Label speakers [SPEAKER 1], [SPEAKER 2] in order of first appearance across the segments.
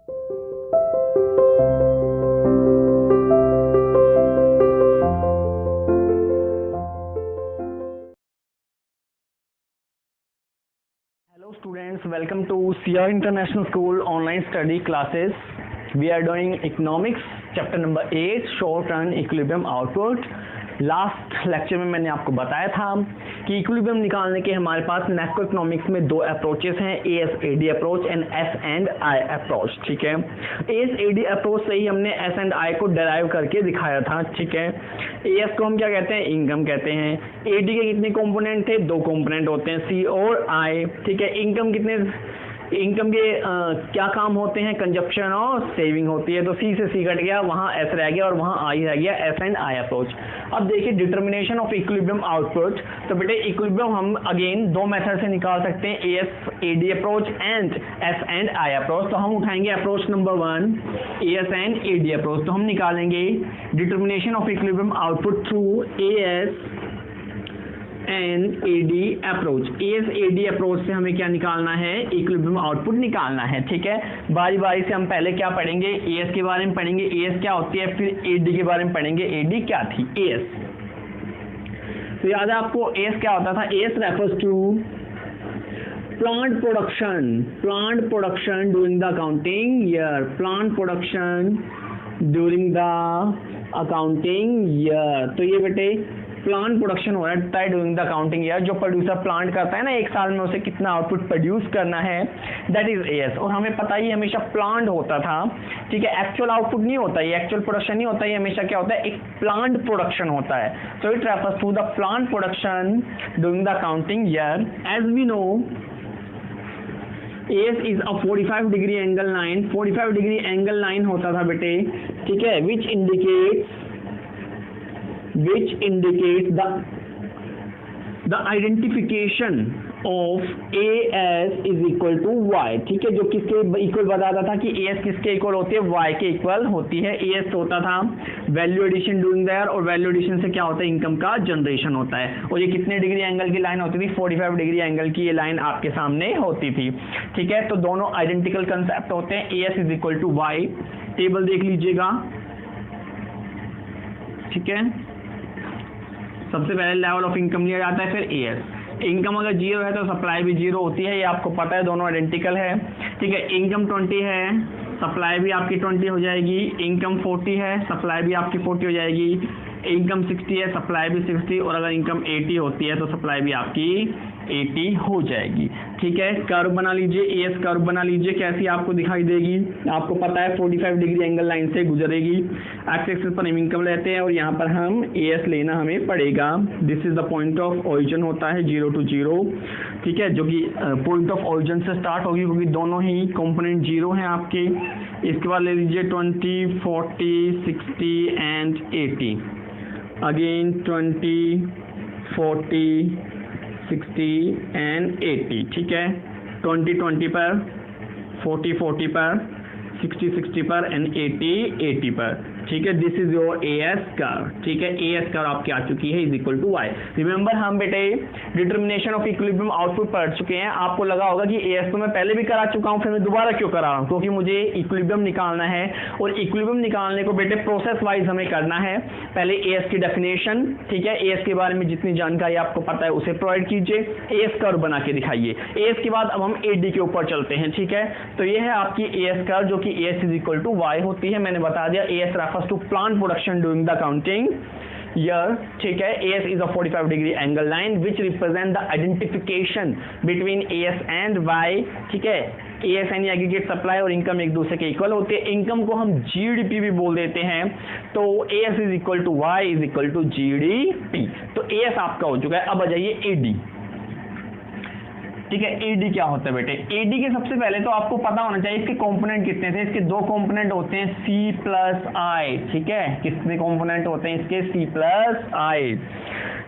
[SPEAKER 1] Hello students, welcome to CR International School online study classes. We are doing economics chapter number 8 short run equilibrium output. Last lecture में मैंने आपको बताया था कि equilibrium निकालने के हमारे पास मैक्रो इकोनॉमिक्स में दो अप्रोचेस हैं, AS/AD approach and S&I approach. ठीक है, AS/AD अप्रोच से ही हमने S&I को डेराइव करके दिखाया था। ठीक है, AS को हम क्या कहते हैं, इनकम कहते हैं। AD के कितने कंपोनेंट थे, दो कंपोनेंट होते हैं, C और I। ठीक है, इनकम के क्या काम होते हैं, कंजप्शन और सेविंग होती है। तो C से C कट गया, वहाँ S रह गया और वहाँ I रह गया, S&I अप्रोच। अब देखिए डिटर्मिनेशन ऑफ इक्विलिब्रियम आउटपुट। तो बेटे इक्विलिब्रियम हम अगेन दो मेथड से निकाल सकते हैं, AS/AD approach and S&I approach. तो हम उठाएंगे अप्रोच नंबर 1 AS&AD अप्रोच। तो हम निकालेंगे determination of equilibrium output through AS&AD approach. AS/AD approach से हमें क्या निकालना है, इक्विलिब्रियम आउटपुट निकालना है। ठीक है, बारी बारी से हम पहले क्या पढ़ेंगे, AS के बारे में पढ़ेंगे, AS क्या होती है, फिर AD के बारे में पढ़ेंगे, AD क्या थी, AS। तो याद है आपको AS क्या होता था, AS refers to plant production during the accounting year, plant production during the accounting year. तो ये बेटे प्लांट प्रोडक्शन हो रहा है ड्यूरिंग द अकाउंटिंग ईयर। जो प्रोड्यूसर प्लांट करता है ना एक साल में, उसे कितना आउटपुट प्रोड्यूस करना है, दैट इज AS। और हमें पता ही हमेशा प्लांट होता था। ठीक है, एक्चुअल आउटपुट नहीं होता, ये एक्चुअल प्रोडक्शन नहीं होता, ये हमेशा क्या होता है, एक प्लांट प्रोडक्शन होता है। So it refers to the plant production during the accounting year. As we know AS is a 45 degree angle line. 45 degree angle line होता था बेटे। ठीक है, विच indicates the identification of AS is equal to Y। ठीक है, जो किसके equal बताता था कि AS किसके इक्वल होती है, Y के इक्वल होती है। AS होता था value addition during the year, और वैल्यू एडिशन से क्या होता है, इनकम का जनरेशन होता है। और ये कितने डिग्री एंगल की लाइन होती थी, 45 डिग्री एंगल की ये लाइन आपके सामने होती थी। ठीक है, तो दोनों आइडेंटिकल कंसेप्ट होते हैं, AS is equal to Y। Table देख लीजिएगा। ठीक है, सबसे पहले लेवल ऑफ इनकम लिया जाता है, फिर AS। इनकम अगर 0 है तो सप्लाई भी 0 होती है, ये आपको पता है, दोनों आइडेंटिकल है। ठीक है, इनकम 20 है, सप्लाई भी आपकी 20 हो जाएगी। इनकम 40 है, सप्लाई भी आपकी 40 हो जाएगी। इनकम 60 है, सप्लाई भी 60, और अगर इनकम 80 होती है तो सप्लाई भी आपकी 80 हो जाएगी। ठीक है, कर्व बना लीजिए, AS कर्व बना लीजिए, कैसी आपको दिखाई देगी, आपको पता है 45 डिग्री एंगल लाइन से गुजरेगी। एक्स एक्सिस पर हम इनकम लेते हैं और यहाँ पर हम AS लेना हमें पड़ेगा। This is the point of origin होता है 0 to 0। ठीक है, जो कि पॉइंट ऑफ ओरिजिन से स्टार्ट होगी, क्योंकि दोनों ही कंपोनेंट 0 हैं आपके। इसके बाद ले लीजिए 20, 40, 60 एंड 80। Again 20, 40, 60 and 80। ठीक है, 20, 20 पर, 40, 40 पर, 60, 60 पर एंड 80, 80 पर। ठीक है, this is your AS curve. ठीक है, AS कर्व आपकी आ चुकी है is equal to Y। Remember हम बेटे डिटर्मिनेशन ऑफ इक्विलिब्रियम आउटपुट पढ़ चुके हैं। आपको लगा होगा कि AS तो मैं पहले भी करा चुका हूं, फिर मैं दोबारा क्यों करा रहा हूं, क्योंकि मुझे इक्विलिब्रियम निकालना है। और इक्विलिब्रियम निकालने को बेटे प्रोसेस वाइज हमें करना है। पहले AS की डेफिनेशन, ठीक है, AS के बारे में जितनी जानकारी आपको पता है उसे प्रोवाइड कीजिए, AS कर्व बना के दिखाइए। AS के बाद अब हम AD के ऊपर चलते हैं। ठीक है, तो ये है आपकी AS कर्व, जो कि AS is equal to Y होती है। मैंने बता दिया AS refers to plant production during the accounting year. ठीक है, AS is a 45 degree angle line which represent the identification between AS and Y। ठीक है, AS यानी एग्रीगेट सप्लाई और इनकम एक दूसरे के इक्वल होते हैं। इनकम को हम GDP भी बोल देते हैं। तो AS is equal to Y is equal to GDP। तो AS आपका हो चुका है। अब आ जाइए AD। ठीक है, AD क्या होता है बेटे, AD के सबसे पहले तो आपको पता होना चाहिए इसके कंपोनेंट कितने थे। इसके दो कंपोनेंट होते हैं C प्लस I। ठीक है, कितने कंपोनेंट होते हैं इसके, C प्लस I।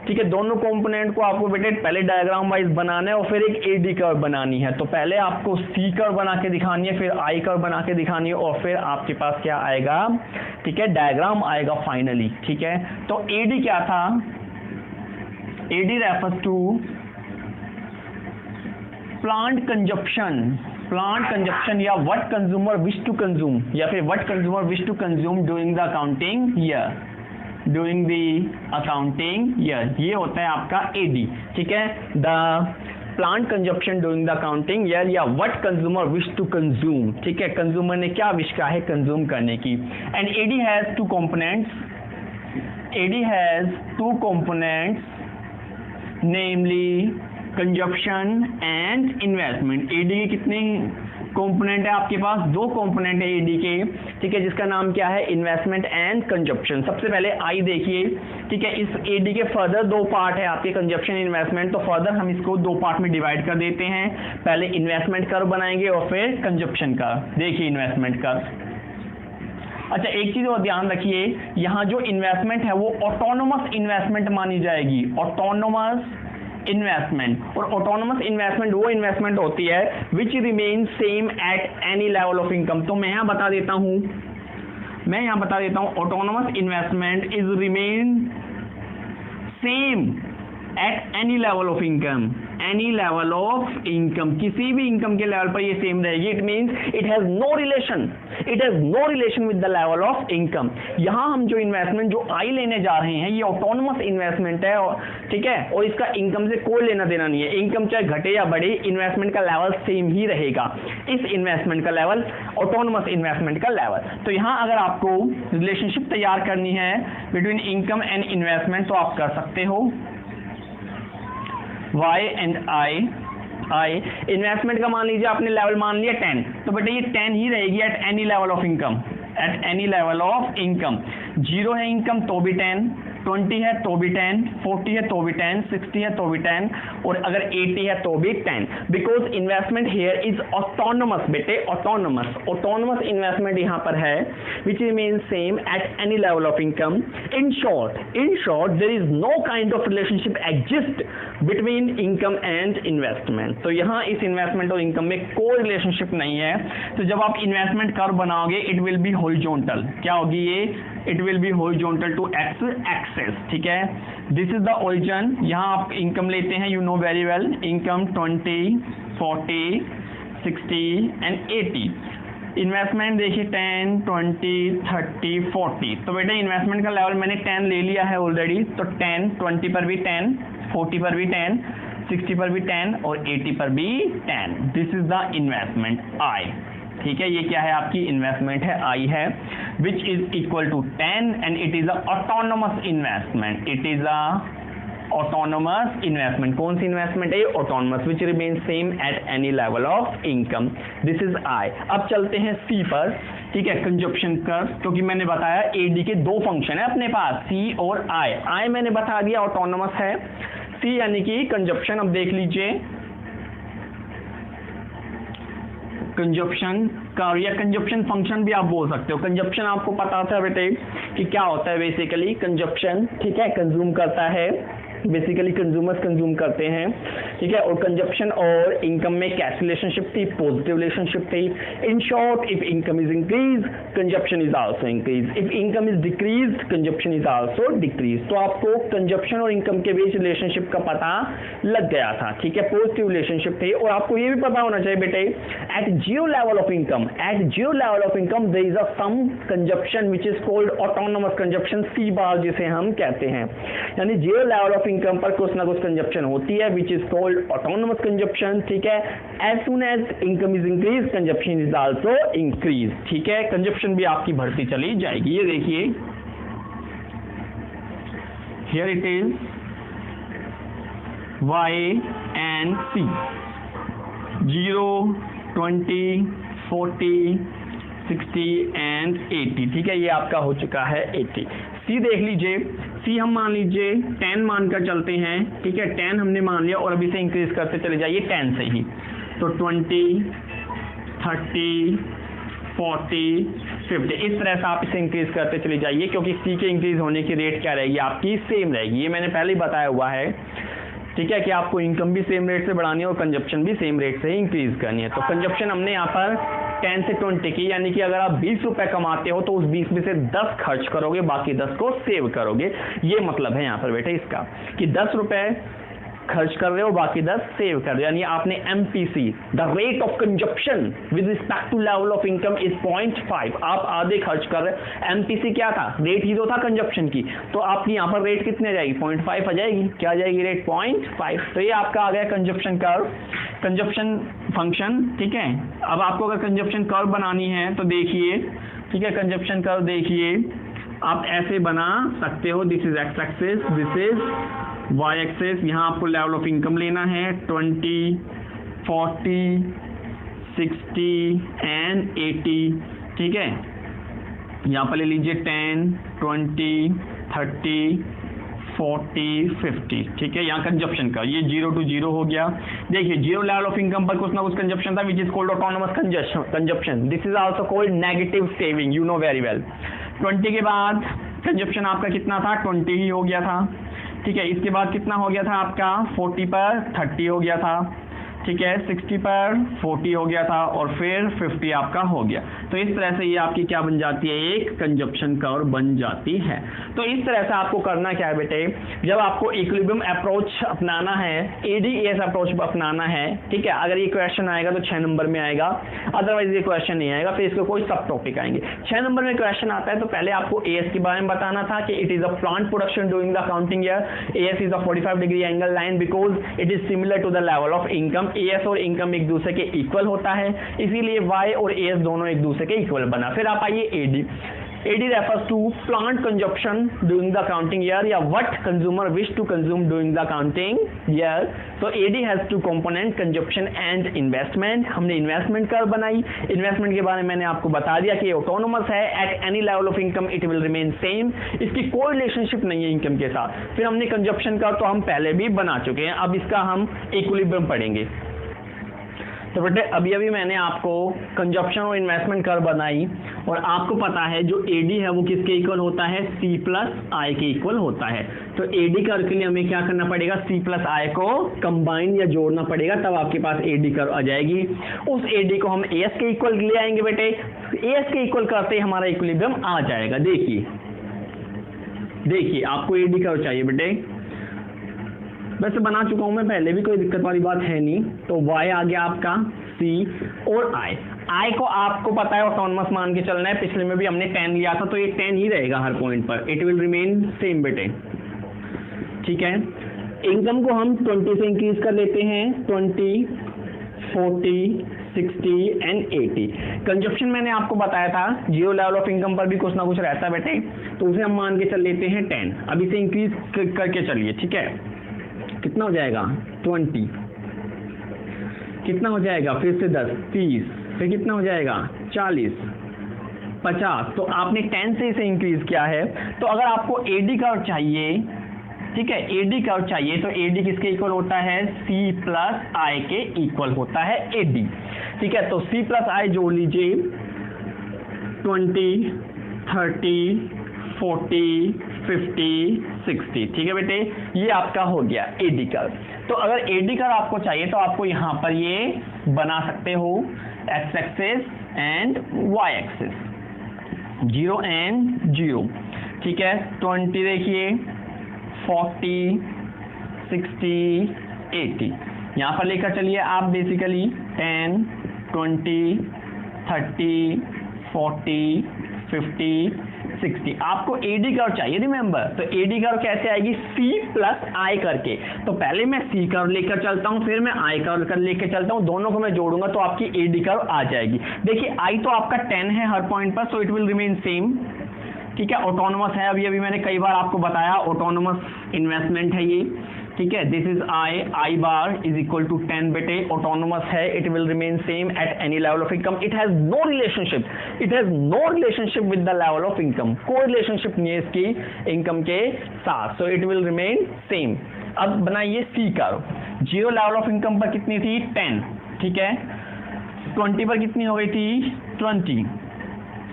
[SPEAKER 1] ठीक है, दोनों कंपोनेंट को आपको बेटे पहले डायग्राम वाइज बनाना है और फिर एक AD कर्व बनानी है। तो पहले आपको C कर्व बना के दिखानी है, फिर I कर्व बना के दिखानी है, और फिर आपके पास क्या आएगा, ठीक है, डायग्राम आएगा फाइनली। ठीक है, तो AD क्या था, AD refers to plant plant consumption या what consumer wish to consume या फिर what consumer wish to consume during the accounting year, during the accounting year, ये होता है आपका एडी, ठीक है। The plant consumption during the accounting year या what consumer wish to consume, ठीक है, कंज्यूमर ने क्या विश का है कंज्यूम करने की। And AD has two components, AD has two components namely consumption and investment. AD के कितने कंपोनेंट है आपके पास? दो कंपोनेंट है एडी के, ठीक है, जिसका नाम क्या है? Investment and consumption. सबसे पहले आई देखिए, ठीक है, इस एडी के फर्दर दो पार्ट है आपके कंजप्शन इन्वेस्टमेंट, तो फर्दर हम इसको दो पार्ट में डिवाइड कर देते हैं। पहले इन्वेस्टमेंट कर्व बनाएंगे और फिर कंजप्शन कर्व। देखिए इन्वेस्टमेंट कर्व। अच्छा एक चीज और ध्यान रखिए, यहाँ जो इन्वेस्टमेंट है वो ऑटोनोमस इन्वेस्टमेंट मानी जाएगी, ऑटोनोमस इन्वेस्टमेंट। और ऑटोनोमस इन्वेस्टमेंट वो इन्वेस्टमेंट होती है which remain same at any level of income. तो मैं यहाँ बता देता हूँ, autonomous investment is remain same at any level of income, any level of income, किसी भी इनकम के लेवल पर ये सेम रहेगी। It means it has no relation with the level of income. यहां हम जो इन्वेस्टमेंट जो आई लेने जा रहे हैं ये ऑटोनोमस इन्वेस्टमेंट है, ठीक है, और इसका इनकम से कोई लेना देना नहीं है। इनकम चाहे घटे या बढ़े, इन्वेस्टमेंट का लेवल सेम ही रहेगा। इस इन्वेस्टमेंट का लेवल, ऑटोनोमस इन्वेस्टमेंट का लेवल। तो यहां अगर आपको रिलेशनशिप तैयार करनी है बिटवीन इनकम एंड इन्वेस्टमेंट तो आप कर सकते हो। Y एंड I इन्वेस्टमेंट का मान लीजिए आपने लेवल मान लिया 10, तो बेटा ये 10 ही रहेगी eight any level of income, eight any level of income. 0 है इनकम तो भी 10, 20 है तो भी 10, 40 है तो भी 10, 60 है तो भी 10, और अगर 80 है तो भी 10, because investment here is autonomous. बेटे ऑटोनोमस इन्वेस्टमेंट यहाँ पर है which remain same at any level of income. In short there is no kind of relationship exist between income and investment. तो यहाँ इस इन्वेस्टमेंट और इनकम में कोई रिलेशनशिप नहीं है। तो जब आप इन्वेस्टमेंट कर्व बनाओगे इट विल बी हॉरिजॉन्टल। क्या होगी ये? It will be horizontal to x axis, ठीक है। This is the origin. यहाँ आप इनकम लेते हैं, you know very well, income 20, 40, 60 and 80। Investment देखिए 10, 20, 30, 40। तो बेटा इन्वेस्टमेंट का लेवल मैंने 10 ले लिया है ऑलरेडी, तो 10, 20 पर भी 10, 40 पर भी 10, 60 पर भी 10 और 80 पर भी 10। दिस इज द इन्वेस्टमेंट आई, ठीक है। ये क्या है? आपकी इन्वेस्टमेंट है, आई है, which is equal to 10 and it is a autonomous investment. It is a autonomous investment. कौन सी इन्वेस्टमेंट है? Autonomous, which remain same at any level of income. This is I. अब चलते हैं सी पर, ठीक है, कंजप्शन कर्व, क्योंकि मैंने बताया एडी के दो फंक्शन है अपने पास, सी और आई मैंने बता दिया ऑटोनोमस है, सी यानी कि कंजप्शन। अब देख लीजिए कंजप्शन कर्व या कंजप्शन फंक्शन भी आप बोल सकते हो। कंजप्शन आपको पता था बेटे कि क्या होता है बेसिकली कंजप्शन, ठीक है, कंज्यूम करता है, बेसिकली कंज्यूमर्स कंज्यूम करते हैं, ठीक है। और कंजप्शन और इनकम में कैसी रिलेशनशिप थी? पॉजिटिव रिलेशनशिप थी। In short, if income is increase consumption is also increase, if income is decrease consumption is also decrease. तो आपको कंजप्शन और इनकम के बीच रिलेशनशिप का पता लग गया था, ठीक है, पॉजिटिव रिलेशनशिप थी। और आपको ये भी पता होना चाहिए बेटे at zero level of income, there is a some consumption which is called autonomous consumption, C bar जिसे हम कहते हैं। यानी जीरो लेवल ऑफ इनकम पर कुछ ना कुछ कंजप्शन होती है which is called autonomous consumption, ठीक है। As soon as income is increase consumption is also increase, ठीक है। कंजप्शन भी आपकी बढ़ती चली जाएगी। ये देखिए here it is Y and C, 0, 20, 40, 60 and 80, ठीक है। ये आपका हो चुका है 80। सी देख लीजिए, सी हम मान लीजिए 10 मानकर चलते हैं, ठीक है, 10 हमने मान लिया और अभी से इंक्रीज करते चले जाइए 10 से ही। तो 20, 30, 40, 50 इस तरह से आप इसे इंक्रीज करते चले जाइए, क्योंकि सी के इंक्रीज होने की रेट क्या रहेगी? आपकी सेम रहेगी। ये मैंने पहले ही बताया हुआ है, ठीक है, कि आपको इनकम भी सेम रेट से बढ़ानी है और कंजप्शन भी सेम रेट से ही इंक्रीज करनी है। तो कंजप्शन हमने यहाँ पर 10 से 20 की, यानी कि अगर आप 20 रुपए कमाते हो तो उस 20 में से 10 खर्च करोगे, बाकी 10 को सेव करोगे। ये मतलब है यहाँ पर बेटे इसका कि 10 रुपए खर्च कर रहे हो, बाकी 10 सेव कर रहे हो, यानी आपने MPC, the rate of consumption with respect to level of income is 0.5, आप आधे खर्च कर रहे हो। MPC क्या था, रेट ही तो था कंजप्शन की, तो आपकी यहाँ पर रेट कितने आ जाएगी, 0.5 आ जाएगी, क्या आ जाएगी रेट 0.5। तो ये आपका आ गया कंजप्शन कर्व, कंजप्शन फंक्शन, ठीक है। अब आपको अगर कंजप्शन कर्व बनानी है तो देखिए, ठीक है, कंजप्शन कर्व देखिए आप ऐसे बना सकते हो, this is x axis, this is y axis, यहाँ आपको लेवल ऑफ इनकम लेना है 20, 40, 60 एंड 80, ठीक है। यहाँ पर ले लीजिए 10, 20, 30, 40, 50, ठीक है। यहाँ कंजप्शन का ये 0 to 0 हो गया। देखिए जीरो लेवल ऑफ इनकम पर कुछ ना कुछ कंजप्शन था, विच is called autonomous consumption, this is also called negative saving, you know very well. 20 के बाद कंजप्शन आपका कितना था, 20 ही हो गया था, ठीक है। इसके बाद कितना हो गया था आपका, 40 पर 30 हो गया था, ठीक है, 60 पर 40 हो गया था, और फिर 50 आपका हो गया। तो इस तरह से ये आपकी क्या बन जाती है, एक कंजप्शन कर्व बन जाती है। तो इस तरह से आपको करना क्या है बेटे, जब आपको इक्विलिब्रियम अप्रोच अपनाना है, ADAS अप्रोच अपनाना है, ठीक है। अगर ये क्वेश्चन आएगा तो 6 नंबर में आएगा, अदरवाइज ये क्वेश्चन नहीं आएगा, फिर इसको कोई सब टॉपिक आएंगे। 6 नंबर में क्वेश्चन आता है तो पहले आपको AS के बारे में बताना था कि it is a plant production doing the accounting year, AS is a 45 degree angle line because it is similar to the level of income. AS और इनकम एक दूसरे के इक्वल होता है, इसीलिए Y और AS दोनों एक दूसरे के इक्वल बना। फिर आप आइए AD refers to plant consumption during the accounting year, या what consumer wish to consume during the accounting year। तो AD has two component, consumption and investment। हमने इन्वेस्टमेंट कर्व बनाई, इन्वेस्टमेंट के बारे में मैंने आपको बता दिया कि ऑटोनोमस है, eight any level of income it will remain same, इसकी कोई रिलेशनशिप नहीं है इनकम के साथ। फिर हमने कंजप्शन कर्व तो हम पहले भी बना चुके हैं, अब इसका हम इक्विलिब्रियम पढ़ेंगे। तो बेटे अभी मैंने आपको कंजप्शन और इन्वेस्टमेंट कर्व बनाई, और आपको पता है जो AD है वो किसके इक्वल होता है, C प्लस I के इक्वल होता है। तो AD कर्व के लिए हमें क्या करना पड़ेगा, C प्लस I को कंबाइन या जोड़ना पड़ेगा, तब आपके पास AD कर्व आ जाएगी। उस AD को हम AS के इक्वल ले आएंगे बेटे, AS के इक्वल करते ही हमारा इक्विलिब्रियम आ जाएगा। देखिए आपको AD कर्व चाहिए बेटे, वैसे बना चुका हूं मैं पहले भी, कोई दिक्कत वाली बात है नहीं। तो Y आ गया आपका, C और I को आपको पता है ऑटोनोमस मान के चलना है, पिछले में भी हमने 10 लिया था तो ये 10 ही रहेगा हर पॉइंट पर, इट विल रिमेन सेम बेटे, ठीक है। इनकम को हम 20 से इंक्रीज कर लेते हैं, 20, 40, 60 एंड 80। कंजप्शन मैंने आपको बताया था, जीरो लेवल ऑफ इनकम पर भी कुछ ना कुछ रहता है बेटे, तो उसे हम मान के चल लेते हैं 10। अब इसे इंक्रीज करके चलिए, ठीक है। कितना हो जाएगा, 20, कितना हो जाएगा, फिर से 10, 30, फिर कितना हो जाएगा, 40, 50। तो आपने 10 से इसे इंक्रीज किया है। तो अगर आपको AD कर्व चाहिए, ठीक है, AD कर्व चाहिए, तो AD किसके इक्वल होता है, C प्लस I के इक्वल होता है AD, ठीक है। तो C प्लस I जोड़ लीजिए, 20, 30, 40, 50, 60, ठीक है बेटे, ये आपका हो गया AD कर्व। तो अगर AD कर्व आपको चाहिए तो आपको यहाँ पर ये बना सकते हो, X axis and Y axis, 0 and 0, ठीक है। 20 देखिए, 40, 60, 80, यहाँ पर लेकर चलिए आप बेसिकली 10, 20, 30, 40, 50, 60। आपको AD कर्व चाहिए, रिमेंबर। तो AD कर्व कैसे आएगी, C प्लस I करके। तो पहले मैं C कर्व लेकर चलता हूं, फिर मैं I कर्व कर लेकर चलता हूं, दोनों को मैं जोड़ूंगा तो आपकी AD कर्व आ जाएगी। देखिए I तो आपका 10 है हर पॉइंट पर, सो इट विल रिमेन सेम, ठीक है। ऑटोनोमस है, अभी मैंने कई बार आपको बताया, ऑटोनोमस इन्वेस्टमेंट है ये, ठीक है। This is I bar is equal to 10 बेटे, ऑटोनोमस है, it will remain same at any level of income, it has no relationship with the level of income, कोई रिलेशनशिप नहीं है इसकी इनकम के साथ, so it will remain same. अब बनाइए C curve, zero level of income पर कितनी थी, 10, ठीक है। 20 पर कितनी हो गई थी, 20,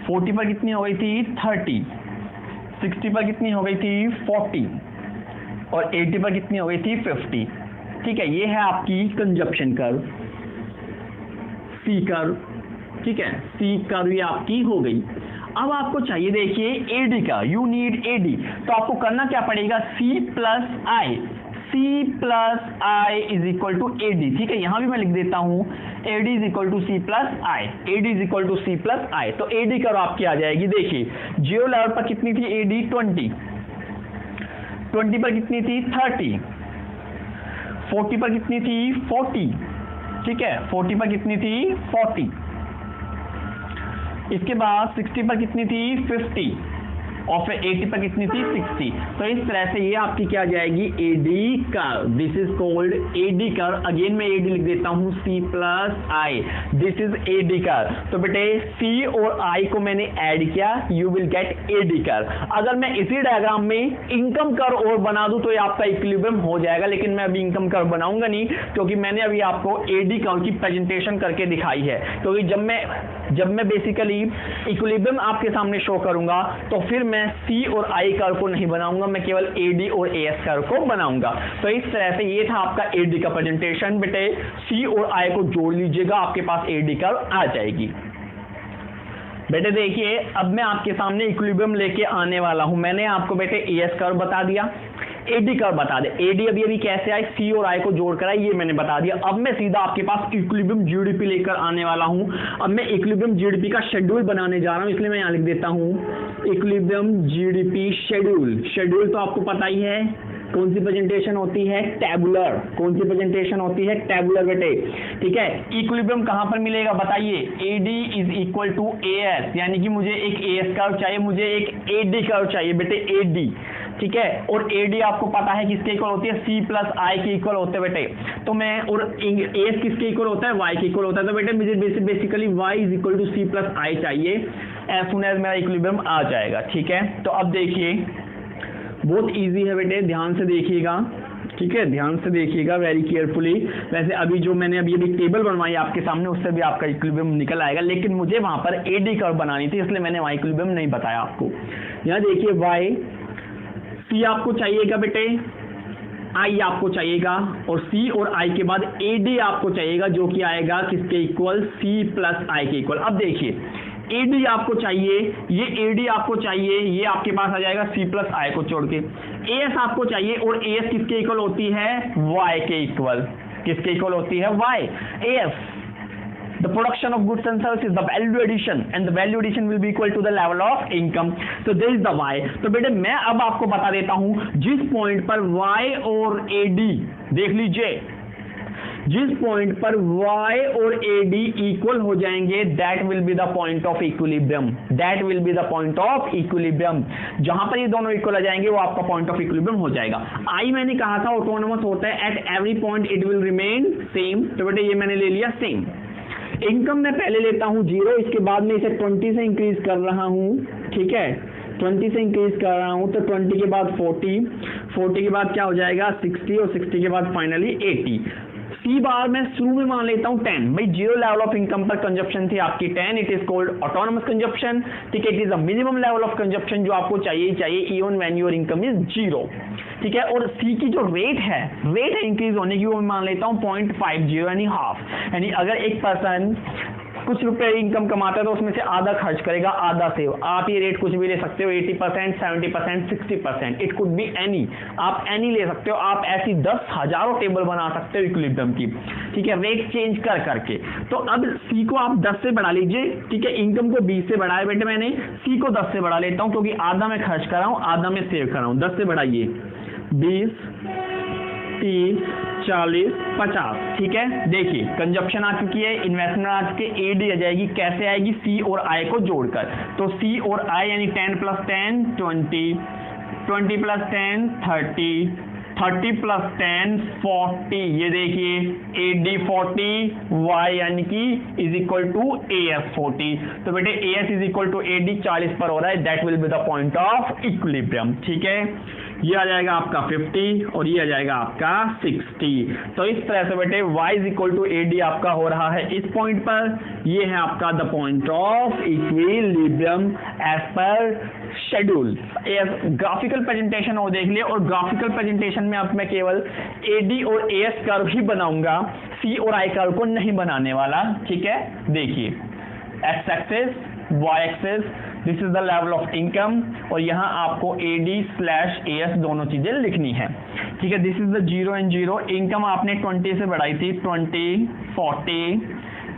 [SPEAKER 1] 40 पर कितनी हो गई थी, 30, 60 पर कितनी हो गई थी, 40, और 80 पर कितनी हो गई थी, 50, ठीक है। ये है आपकी कंजप्शन कर्व, C कर्व, ठीक है। C कर्व ये आपकी हो गई। अब आपको चाहिए देखिए AD का, यू नीड AD, तो आपको करना क्या पड़ेगा, C plus I, C plus I is equal to A D. ठीक है, यहां भी मैं लिख देता हूं A D is equal to C plus I, A D is equal to C plus I. तो ए डी कर्व आपकी आ जाएगी, देखिए जीरो लेवल पर कितनी थी ए डी 20, 20 पर कितनी थी 30, 40 पर कितनी थी 40, ठीक है 40 पर कितनी थी 40, इसके बाद 60 पर कितनी थी 50 और फिर 80 पर कितनी थी 60। तो इस तरह से ये आपकी क्या जाएगी AD curve, this is called AD curve. Again मैं एडी लिख देता हूं C plus I, this is AD curve. तो बेटे सी और आई को मैंने ऐड किया, you will get AD curve. अगर मैं इसी डायग्राम में इनकम कर्व और बना दूं तो ये आपका इक्विलिब्रियम हो जाएगा, लेकिन मैं अभी इनकम कर्व बनाऊंगा नहीं, क्योंकि मैंने अभी आपको एडी कर्व की प्रेजेंटेशन करके दिखाई है। क्योंकि जब मैं बेसिकली इक्विलिब्रियम आपके सामने शो करूंगा तो फिर मैं सी और आई कर्व को नहीं बनाऊंगा, मैं केवल एडी और एएस कर्व को बनाऊंगा। तो इस तरह से ये था आपका एडी का प्रेजेंटेशन। बेटे सी और आई को जोड़ लीजिएगा, आपके पास एडी कर्व आ जाएगी। बेटे देखिए अब मैं आपके सामने इक्विलिब्रियम लेके आने वाला हूं। मैंने आपको बेटे एएस कर्व बता दिया, एडी कर्व बता दे, एडी अभी कैसे आए, सी और आई को जोड़ कर आए ये मैंने बता दिया। अब मैं सीधा आपके पास इक्विलिब्रियम जीडीपी लेकर आने वाला हूं। अब मैं इक्विलिब्रियम जीडीपी का शेड्यूल बनाने जा रहा हूं, इसलिए मैं यहां लिख देता हूं इक्विलिब्रियम जीडीपी शेड्यूल। शेड्यूल तो आपको पता ही है कौन सी प्रेजेंटेशन होती है, टैबुलर। कौन सी प्रेजेंटेशन होती है, टैबुलर बेटे। ठीक है, इक्विलिब्रियम कहां पर मिलेगा बताइए, AD is equal to AS, यानी कि मुझे एक एएस कर्व चाहिए, मुझे एक एडी कर्व चाहिए बेटे, एडी। ठीक है, और एडी आपको पता है किसके इक्वल होती है, सी प्लस आई के इक्वल होते हैं बेटे। तो मैं और एस किसके इक्वल होता है, वाई के इक्वल होता है। तो बेटे मुझे basically Y is equal to C plus I चाहिए, एज सून एज मेरा इक्विलिब्रियम आ जाएगा। ठीक है, तो अब देखिए बहुत इजी है बेटे, ध्यान से देखिएगा। ठीक है, ध्यान से देखिएगा वेरी केयरफुली। वैसे अभी जो मैंने अभी टेबल बनवाई आपके सामने उससे भी आपका इक्विलिब्रियम निकल आएगा, लेकिन मुझे वहां पर एडी कर्व बनानी थी, इसलिए मैंने वहां इक्विलिब्रियम नहीं बताया आपको। यहाँ देखिए वाई सी आपको चाहिएगा बेटे, आई आपको चाहिएगा, और सी और आई के बाद एडी आपको चाहिएगा, जो कि आएगा किसके इक्वल, सी प्लस आई के इक्वल। अब देखिए एडी आपको चाहिए, ये एडी आपको चाहिए, ये आपके पास आ जाएगा सी प्लस आई को छोड़ के। एएस आपको चाहिए, और एएस किसके इक्वल होती है, वाई के इक्वल। किसके इक्वल होती है, Y. AS the production of goods and services, the value addition, and the value addition will be equal to the level of income. So this is the y. तो बेटे मैं अब आपको बता देता हूं, जिस पॉइंट पर y और AD, देख लीजिए जिस पॉइंट पर y और AD इक्वल हो जाएंगे, that will be the point of equilibrium. That will be the point of equilibrium. जहां पर ये दोनों इक्वल आ जाएंगे वो आपका पॉइंट ऑफ इक्विलिब्रियम हो जाएगा। I मैंने कहा था ऑटोनोमस होता है, at every point it will remain same. तो बेटे ये मैंने ले लिया सेम। इनकम मैं पहले लेता हूं 0, इसके बाद में इसे 20 से इंक्रीज कर रहा हूं। ठीक है, 20 से इंक्रीज कर रहा हूं, तो 20 के बाद 40, 40 के बाद क्या हो जाएगा 60, और 60 के बाद फाइनली 80। सी बार मैं शुरू में मान लेता हूं 10। भाई जीरो लेवल ऑफ इनकम पर कंजप्शन थी आपकी 10, it is called autonomous consumption. ठीक है, it is a minimum level of consumption जो आपको चाहिए even when your income is 0। ठीक है, और सी की जो रेट है इंक्रीज होने की, वो मैं मान लेता हूं 0.50 यानी हाफ। यानी अगर एक पर्सन कुछ रुपए इनकम कमाता है तो उसमें से आधा खर्च करेगा, आधा सेव। आप ये रेट कुछ भी ले सकते हो, 80%, 70%, 60%, इट कुड बी एनी। आप एनी ले सकते हो, आप ऐसी 10 हजारों टेबल बना सकते हो इक्विलिब्रियम की। ठीक है, रेट चेंज कर करके। तो अब सी को आप 10 से बढ़ा लीजिए। ठीक है, इनकम को 20 से बढ़ाया बेटे मैंने, सी को 10 से बढ़ा लेता हूं, क्योंकि आधा मैं खर्च कर रहा हूं, आधा मैं सेव कर रहा हूं। 10 से बढ़ाइए, 20, 30, 40, 50। ठीक है, देखिए कंजप्शन आ चुकी है, इन्वेस्टमेंट आ चुकी है, एडी आ जाएगी। कैसे आएगी, सी और आई को जोड़कर। तो सी और आई यानी 10 + 10 20, 20 + 10 30, 30 + 10 40। ये देखिए एडी 40, वाई यानी कि इज इक्वल टू एएस 40। तो बेटे AS is equal to AD 40 पर हो रहा है, that will be the point of equilibrium. ठीक है, ये आ जाएगा आपका 50 और ये आ जाएगा आपका 60। तो इस तरह से बेटे y is equal to AD आपका हो रहा है इस पॉइंट पर। ये है आपका the point of equilibrium as per schedule. Graphical presentation और देख लिया, और ग्राफिकल प्रेजेंटेशन में अब मैं केवल एडी और एएस कर्व ही बनाऊंगा, सी और आई कर्व को नहीं बनाने वाला। ठीक है, देखिए x axis, y axis, this is the level of income, और यहाँ आपको AD/AS दोनों चीजें लिखनी है, ठीक है। This is the 0 and 0, income आपने 20 से बढ़ाई थी, 20, 40,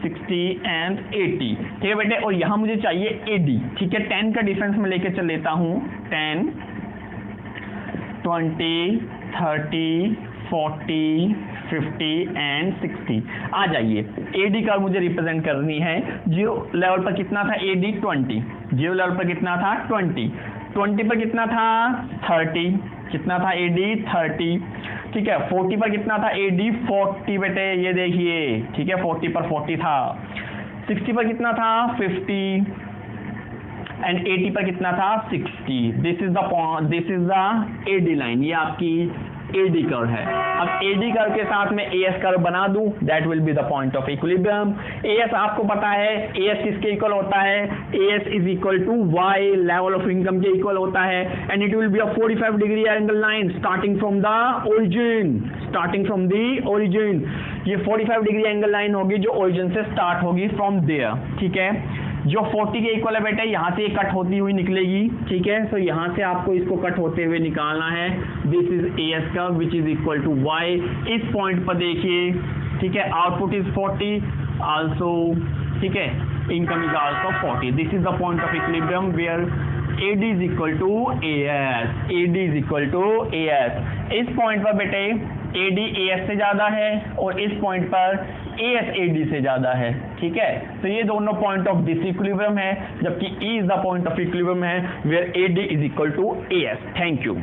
[SPEAKER 1] 60 एंड 80, ठीक है बेटे। और यहाँ मुझे चाहिए AD, ठीक है। 10 का डिफरेंस मैं लेके चल लेता हूँ, 10, 20, 30, 40, 50 एंड 60। आ जाइए, AD का मुझे रिप्रेजेंट करनी है। 0 लेवल पर कितना था AD? 20। 0 लेवल पर कितना था? 20। 20 पर कितना था? 30। कितना था AD? 30, ठीक है। 40 पर कितना था AD? 40 बेटे, ये देखिए, ठीक है। 40 पर 40 था। 60 पर कितना था? 50 एंड 80 पर कितना था? 60। This is the AD line, ये आपकी AD कर्व है। अब AD कर्व के साथ में AS कर्व बना दूं, that will be the point of equilibrium. AS आपको पता है, AS किसके इक्वल होता है? AS is equal to Y, level of income के इक्वल होता है, and it will be a 45 degree angle line starting from the origin. ये 45 डिग्री एंगल लाइन होगी जो ओरिजिन से स्टार्ट होगी, फ्रॉम देयर, ठीक है। जो 40 के इक्वल है बेटा, यहाँ से कट होती हुई निकलेगी, ठीक है। तो यहाँ से आपको इसको कट होते हुए निकालना है। This is AS curve which is equal to Y। इस पॉइंट पर देखिए, ठीक है, आउटपुट इज 40 आल्सो, ठीक है, income is also 40। This is the point of equilibrium where AD is equal to AS। इस पॉइंट पर बेटे AD AS से ज्यादा है, और इस पॉइंट पर AS AD से ज्यादा है, ठीक है। तो ये दोनों पॉइंट ऑफ डिसइक्विलिब्रियम है, जबकि E is the point of equilibrium है where AD is equal to AS। Thank you.